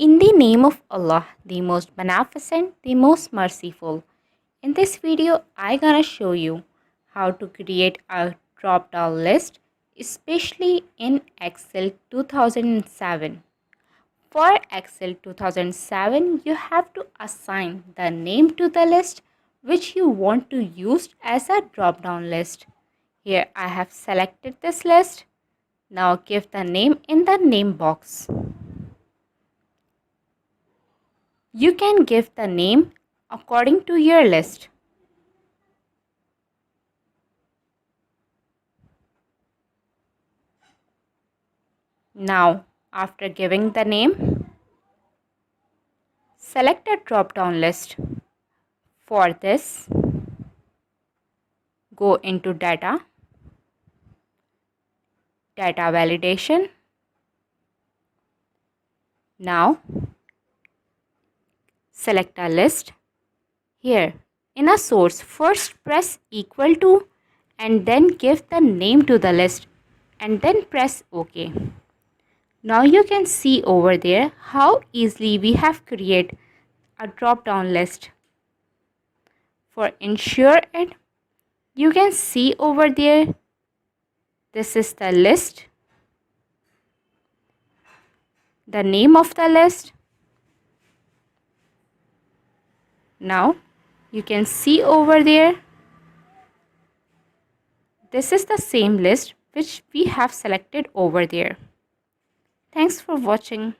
In the name of Allah, the most beneficent, the most merciful. In this video, I gonna show you how to create a drop-down list, especially in Excel 2007. For Excel 2007, you have to assign the name to the list which you want to use as a drop-down list. Here I have selected this list. Now give the name in the name box. You can give the name according to your list. Now, after giving the name, select a drop-down list. For this, go into Data, Data Validation. Now, select a list. Here, in a source, first press equal to and then give the name to the list and then press OK. Now you can see over there how easily we have created a drop-down list. For ensure it, you can see over there, this is the list, the name of the list. Now you can see over there, this is the same list which we have selected over there. Thanks for watching.